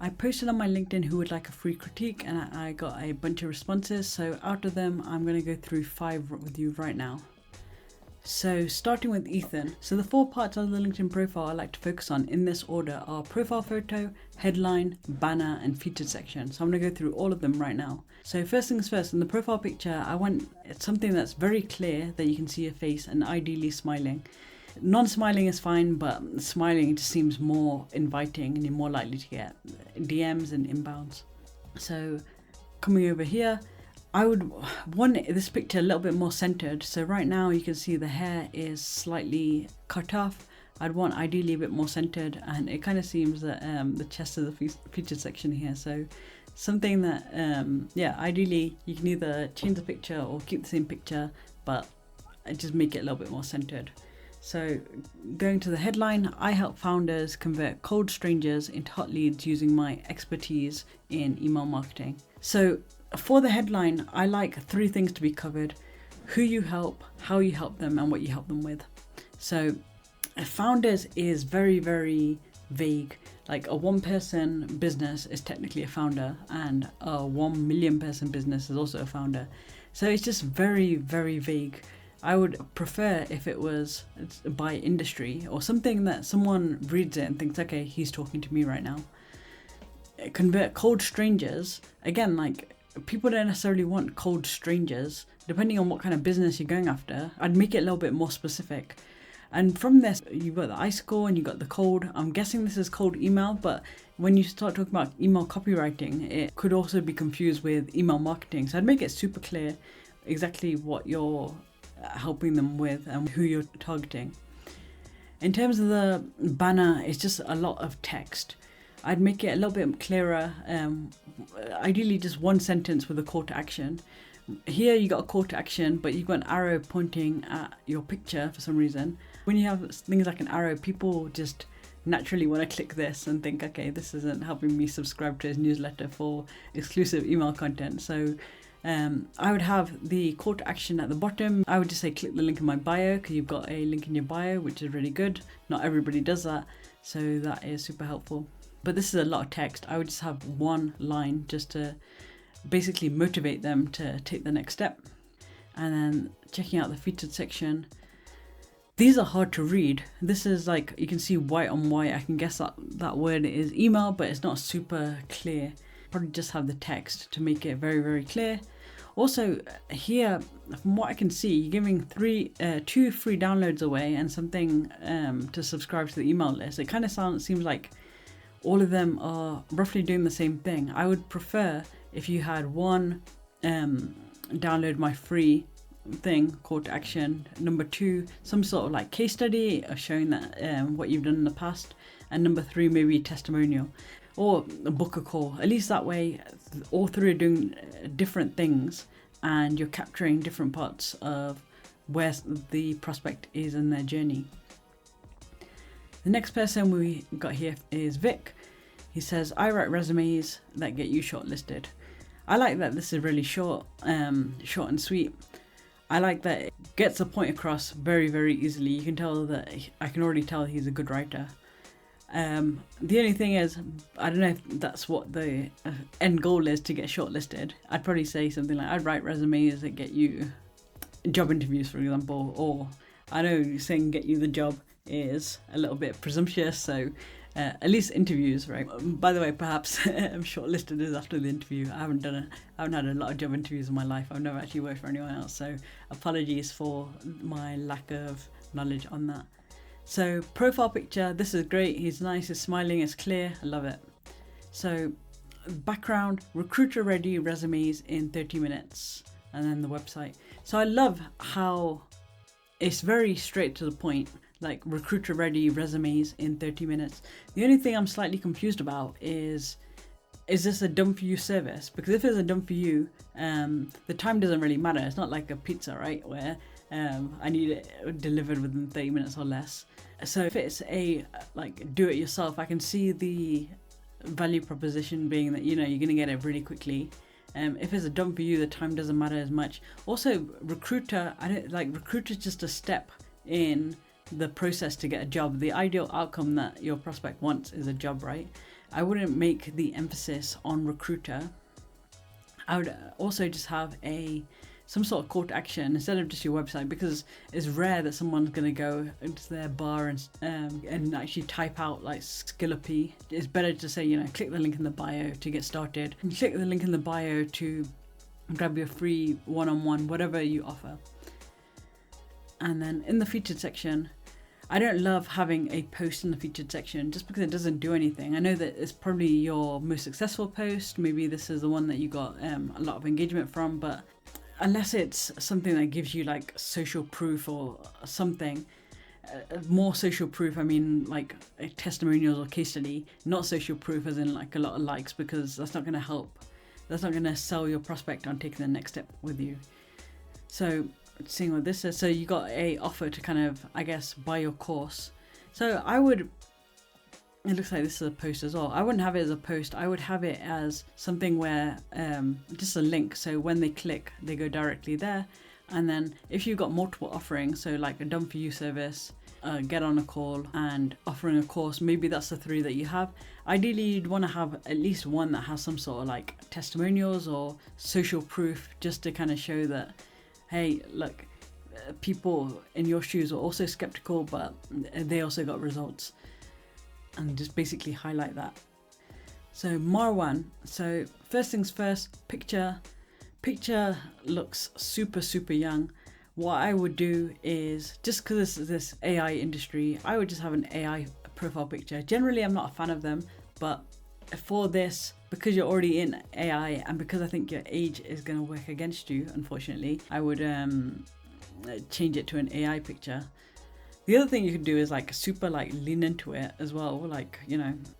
I posted on my LinkedIn who would like a free critique, and I got a bunch of responses. So out of them, I'm going to go through 5 with you right now. So starting with Ethan. So the 4 parts of the LinkedIn profile I like to focus on in this order are profile photo, headline, banner, and featured section. So I'm going to go through all of them right now. So first things first, in the profile picture, I want something that's very clear that you can see your face and ideally smiling. Non-smiling is fine, but smiling just seems more inviting and you're more likely to get DMs and inbounds. So coming over here, I would want this picture a little bit more centered. So right now you can see the hair is slightly cut off. I'd want ideally a bit more centered, and it kind of seems that the chest is the featured section here. So something that, ideally you can either change the picture or keep the same picture, but just make it a little bit more centered. So going to the headline, I help founders convert cold strangers into hot leads using my expertise in email marketing. So for the headline, I like 3 things to be covered: who you help, how you help them, and what you help them with. So founders is very, very vague. Like a 1-person business is technically a founder, and a 1 million person business is also a founder. So it's just very, very vague. I would prefer if it was by industry or something that someone reads it and thinks, okay, he's talking to me right now. Convert cold strangers. Again, like, people don't necessarily want cold strangers. Depending on what kind of business you're going after, I'd make it a little bit more specific. And from this, you've got the iScore and you've got the cold. I'm guessing this is cold email, but when you start talking about email copywriting, it could also be confused with email marketing. So I'd make it super clear exactly what you're helping them with and who you're targeting. In terms of the banner, it's just a lot of text. I'd make it a little bit clearer, ideally just 1 sentence with a call to action. Here you got a call to action, but you've got an arrow pointing at your picture for some reason. When you have things like an arrow, people just naturally want to click this and think, okay, this isn't helping me subscribe to his newsletter for exclusive email content. So I would have the call to action at the bottom. I would just say click the link in my bio, because you've got a link in your bio, which is really good. Not everybody does that, so that is super helpful. But this is a lot of text. I would just have 1 line just to basically motivate them to take the next step. And then checking out the featured section. These are hard to read. This is like, you can see white on white. I can guess that word is email, but it's not super clear. Probably just have the text to make it very, very clear. Also here, from what I can see, you're giving 2 free downloads away and something to subscribe to the email list. It kind of seems like all of them are roughly doing the same thing. I would prefer if you had 1 download my free thing, call to action. Number 2, some sort of like case study showing that what you've done in the past. And number 3, maybe a testimonial or book a call. At least that way, all 3 are doing different things and you're capturing different parts of where the prospect is in their journey. The next person we got here is Vic. He says, I write resumes that get you shortlisted. I like that this is really short and sweet. I like that it gets the point across very, very easily. You can tell that I can already tell he's a good writer. The only thing is, I don't know if that's what the end goal is, to get shortlisted. I'd probably say something like, I'd write resumes that get you job interviews, for example. Or I know saying get you the job is a little bit presumptuous, so at least interviews, right? By the way, perhaps I'm shortlisted is after the interview. I haven't had a lot of job interviews in my life. I've never actually worked for anyone else, so apologies for my lack of knowledge on that. So profile picture, this is great. He's nice, he's smiling, it's clear. I love it. So background, recruiter ready resumes in 30 minutes, and then the website. So I love how it's very straight to the point, like recruiter ready resumes in 30 minutes. The only thing I'm slightly confused about is this a done for you service? Because if it's a done for you, the time doesn't really matter. It's not like a pizza, right? Where I need it delivered within 30 minutes or less. So if it's a like do it yourself, I can see the value proposition being that, you know, you're going to get it really quickly. If it's a done for you, the time doesn't matter as much. Also, recruiter, recruiter's just a step in the process to get a job. The ideal outcome that your prospect wants is a job, right? I wouldn't make the emphasis on recruiter. I would also just have some sort of call to action instead of just your website, because it's rare that someone's going to go into their bar and actually type out like Skillopy. It's better to say, click the link in the bio to get started, and click the link in the bio to grab your free one-on-one, whatever you offer. And then in the featured section, I don't love having a post in the featured section just because it doesn't do anything. I know that it's probably your most successful post. Maybe this is the one that you got a lot of engagement from, but unless it's something that gives you like social proof or something, more social proof, I mean like a testimonials or case study, not social proof as in like a lot of likes, because that's not going to help. That's not going to sell your prospect on taking the next step with you. So seeing what this is, so you got a offer to kind of, I guess, buy your course. So it looks like this is a post as well. I wouldn't have it as a post. I would have it as something where just a link, so when they click they go directly there. And then if you've got multiple offerings, so like a done for you service, get on a call, and offering a course, maybe that's the 3 that you have. Ideally you'd want to have at least one that has some sort of like testimonials or social proof, just to kind of show that, hey, look, people in your shoes are also skeptical, but they also got results, and just basically highlight that. So Marwan, so first things first, picture looks super young. What I would do is, just because this is this AI industry, I would just have an AI profile picture. Generally I'm not a fan of them, but for this, because you're already in AI and because I think your age is going to work against you, unfortunately, I would change it to an AI picture. The other thing you could do is like super like lean into it as well, like,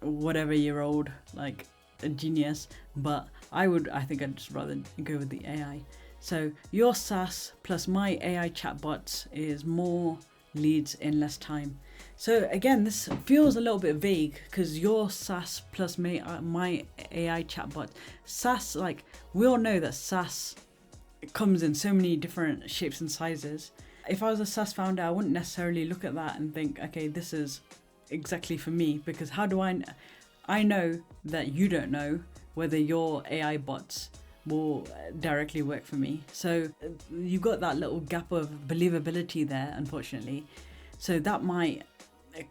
whatever year old, like a genius, but I think I'd just rather go with the AI. So your SaaS plus my AI chatbots is more leads in less time. So again, this feels a little bit vague, because your SaaS plus my AI chatbot, SaaS, like we all know that SaaS comes in so many different shapes and sizes. If I was a SaaS founder, I wouldn't necessarily look at that and think, okay, this is exactly for me, because how do I know that you don't know whether your AI bots will directly work for me. So you've got that little gap of believability there, unfortunately. So that might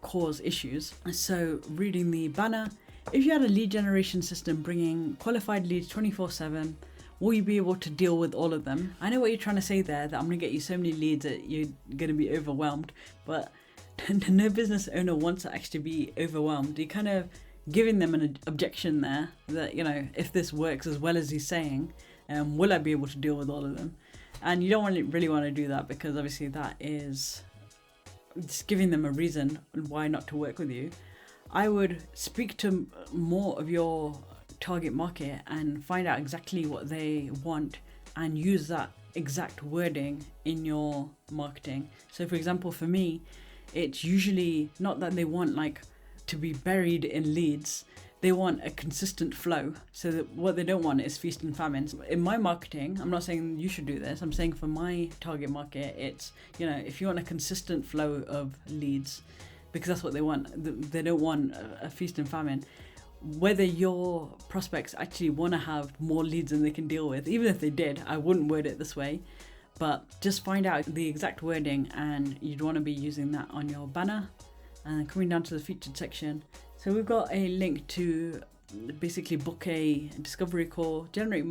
cause issues. So reading the banner, if you had a lead generation system bringing qualified leads 24/7, will you be able to deal with all of them? I know what you're trying to say there, that I'm going to get you so many leads that you're going to be overwhelmed, but no business owner wants to actually be overwhelmed. You're kind of giving them an objection there that, if this works as well as he's saying, will I be able to deal with all of them? And you don't really want to do that, because obviously that is just giving them a reason why not to work with you. I would speak to more of your target market and find out exactly what they want and use that exact wording in your marketing. So for example, for me, it's usually not that they want like to be buried in leads. They want a consistent flow. So that what they don't want is feast and famine. In my marketing, I'm not saying you should do this, I'm saying for my target market, it's, if you want a consistent flow of leads, because that's what they want. They don't want a feast and famine. Whether your prospects actually want to have more leads than they can deal with, even if they did, I wouldn't word it this way, but just find out the exact wording, and you'd want to be using that on your banner. And coming down to the featured section, so we've got a link to basically book a discovery call, generate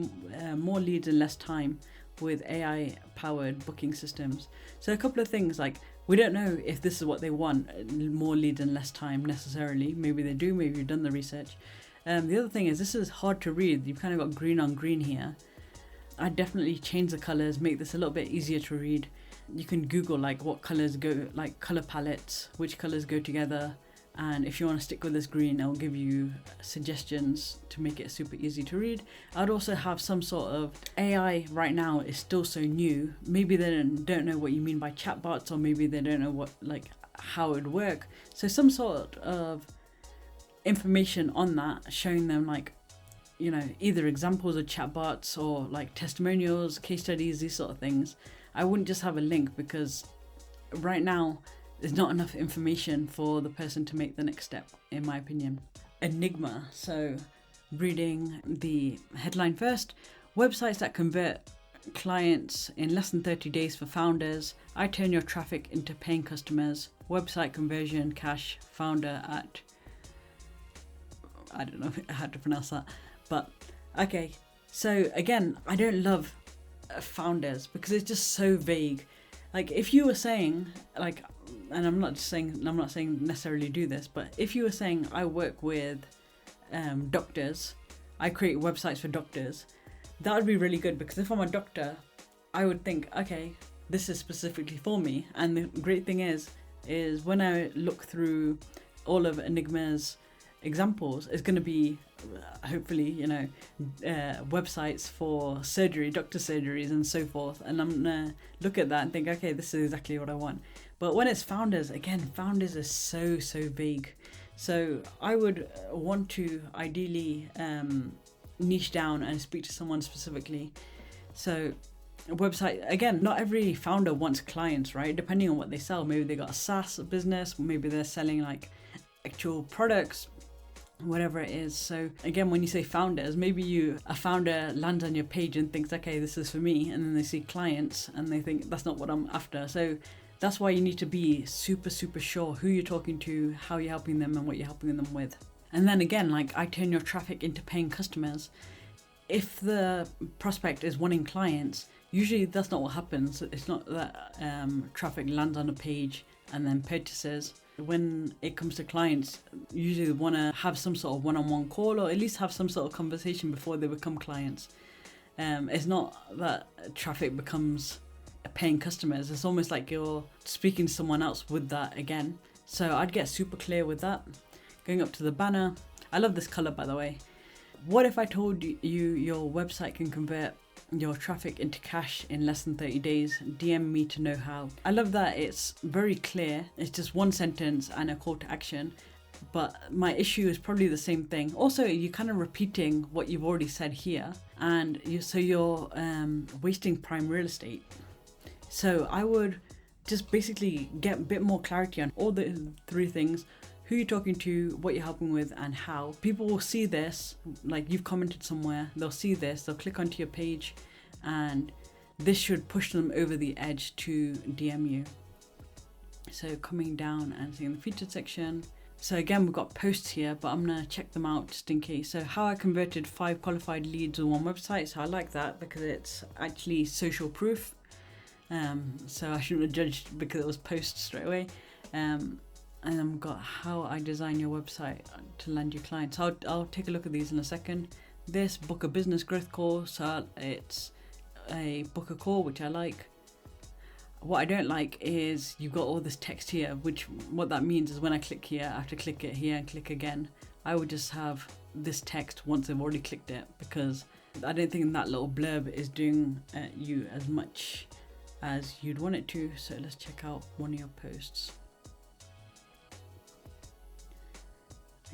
more leads in less time with AI powered booking systems. So a couple of things, like we don't know if this is what they want, more leads in less time necessarily. Maybe they do, maybe you've done the research. The other thing is, this is hard to read. You've kind of got green on green here. I'd definitely change the colors, make this a little bit easier to read. You can Google like what colors go, like color palettes, which colors go together. And if you want to stick with this green, it'll give you suggestions to make it super easy to read. I'd also have some sort of AI. Right now is still so new. Maybe they don't know what you mean by chatbots, or maybe they don't know how it would work. So some sort of information on that, showing them either examples of chatbots or like testimonials, case studies, these sort of things. I wouldn't just have a link, because right now there's not enough information for the person to make the next step, in my opinion. Enigma. So reading the headline first: websites that convert clients in less than 30 days for founders. I turn your traffic into paying customers. Website conversion cash founder at, I don't know how to pronounce that, but okay. So again, I don't love founders because it's just so vague. Like if you were saying like, and I'm not saying necessarily do this, but if you were saying I work with doctors, I create websites for doctors, that would be really good, because if I'm a doctor, I would think, okay, this is specifically for me. And the great thing is when I look through all of Enigma's examples, it's going to be hopefully, websites for surgery, doctor surgeries and so forth, and I'm gonna look at that and think, okay, this is exactly what I want. But when it's founders, again, founders are so vague. So I would want to ideally niche down and speak to someone specifically. So a website, again, not every founder wants clients, right? Depending on what they sell. Maybe they got a SaaS business, maybe they're selling like actual products, whatever it is. So again, when you say founders, maybe a founder lands on your page and thinks, okay, this is for me, and then they see clients and they think that's not what I'm after. So that's why you need to be super sure who you're talking to, how you're helping them, and what you're helping them with. And then again, like, I turn your traffic into paying customers. If the prospect is wanting clients, usually that's not what happens. It's not that traffic lands on a page and then purchases. When it comes to clients, usually they want to have some sort of one-on-one call, or at least have some sort of conversation before they become clients. It's not that traffic becomes paying customers. It's almost like you're speaking to someone else with that again. So I'd get super clear with that. Going up to the banner, I love this color, by the way. What if I told you your website can convert your traffic into cash in less than 30 days? DM me to know how. I love that it's very clear. It's just one sentence and a call to action. But my issue is probably the same thing. Also, you're kind of repeating what you've already said here, and you're wasting prime real estate. So I would just basically get a bit more clarity on all the three things: who you're talking to, what you're helping with, and how. People will see this, like you've commented somewhere, they'll see this, they'll click onto your page, and this should push them over the edge to DM you. So coming down and seeing the featured section. So again, we've got posts here, but I'm gonna check them out just in case. So how I converted 5 qualified leads on one website. So I like that because it's actually social proof. So I shouldn't have judged because it was post straight away. And then we've got how I design your website to land your clients. I'll take a look at these in a second. This book a business growth call. So it's a book a call, which I like. What I don't like is you've got all this text here, which what that means is when I click here, I have to click it here and click again. I would just have this text once I've already clicked it, because I don't think that little blurb is doing you as much as you'd want it to. So let's check out one of your posts.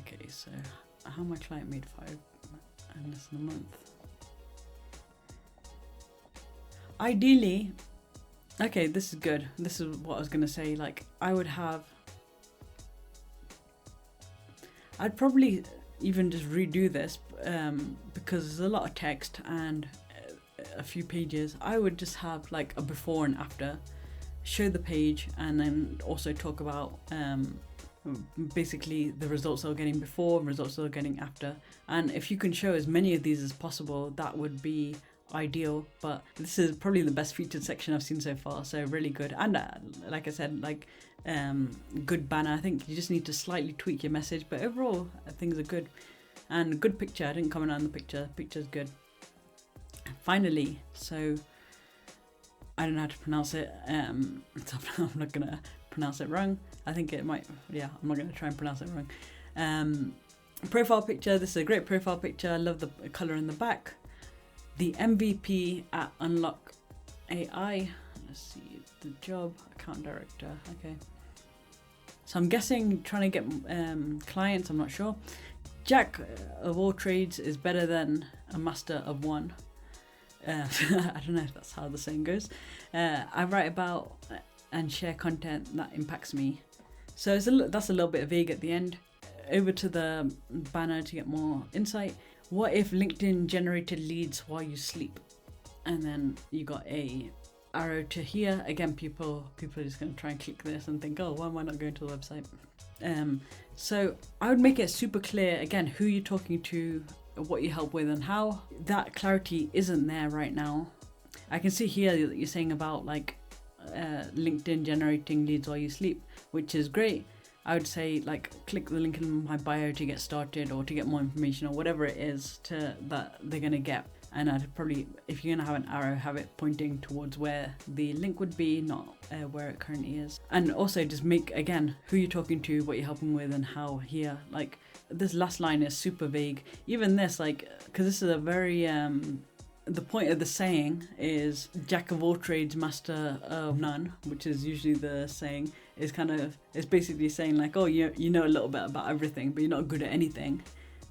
Okay, so how my client made 5 in less than a month. Ideally, okay, this is good. This is what I was gonna say. Like, I'd probably even just redo this because there's a lot of text and a few pages. I would just have like a before and after, show the page, and then also talk about basically the results they're getting before and results they're getting after. And if you can show as many of these as possible, that would be ideal. But this is probably the best featured section I've seen so far, so really good. And like I said, like good banner. I think you just need to slightly tweak your message, but overall things are good. And good picture. I didn't comment on the picture. Picture's good. Finally, so I don't know how to pronounce it, so I'm not gonna pronounce it wrong. I think it might, yeah, I'm not gonna try and pronounce it wrong. Profile picture. This is a great profile picture. I love the color in the back. The MVP at Unlock AI. Let's see, the job, account director. Okay. So I'm guessing trying to get clients, I'm not sure. Jack of all trades is better than a master of one. I don't know if that's how the saying goes. I write about and share content that impacts me. So that's a little bit vague at the end. over to the banner to get more insight. What if LinkedIn generated leads while you sleep? And then you got a arrow to here. Again, people are just going to try and click this and think, oh, why am I not going to the website? So I would make it super clear, again, who you're talking to, what you help with, and how. That clarity isn't there right now. I can see here that you're saying about like LinkedIn generating leads while you sleep, which is great. I would say like click the link in my bio to get started or to get more information or whatever it is that they're going to get. And I'd probably, if you're going to have an arrow, have it pointing towards where the link would be, not where it currently is. And also just make, again, who you're talking to, what you're helping with, and how here. Like this last line is super vague. Even this, like, because this is a very, the point of the saying is jack of all trades, master of none, which is usually the saying, is kind of, it's basically saying like, oh, you know a little bit about everything, but you're not good at anything.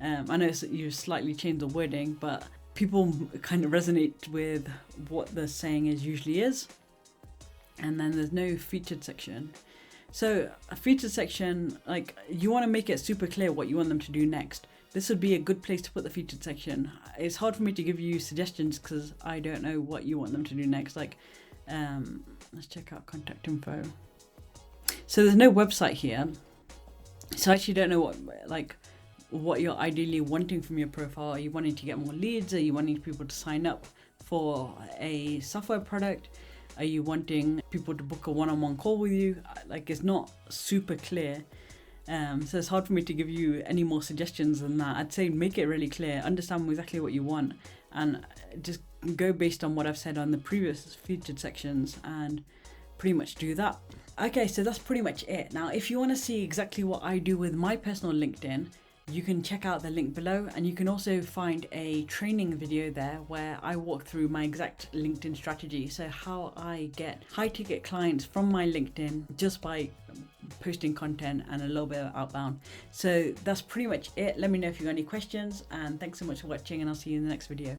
I know you slightly changed the wording, but people kind of resonate with what the saying usually is. And then there's no featured section. So a featured section, like you want to make it super clear what you want them to do next. This would be a good place to put the featured section. It's hard for me to give you suggestions because I don't know what you want them to do next. Like, let's check out contact info. So there's no website here. So I actually don't know what you're ideally wanting from your profile. Are you wanting to get more leads? Are you wanting people to sign up for a software product? Are you wanting people to book a one-on-one call with you? Like, it's not super clear. So it's hard for me to give you any more suggestions than that. I'd say make it really clear, understand exactly what you want, and just go based on what I've said on the previous featured sections and pretty much do that. Okay, so that's pretty much it. Now, if you want to see exactly what I do with my personal LinkedIn, you can check out the link below, and you can also find a training video there where I walk through my exact LinkedIn strategy. So how I get high ticket clients from my LinkedIn just by posting content and a little bit of outbound. So that's pretty much it. Let me know if you got any questions, and thanks so much for watching, and I'll see you in the next video.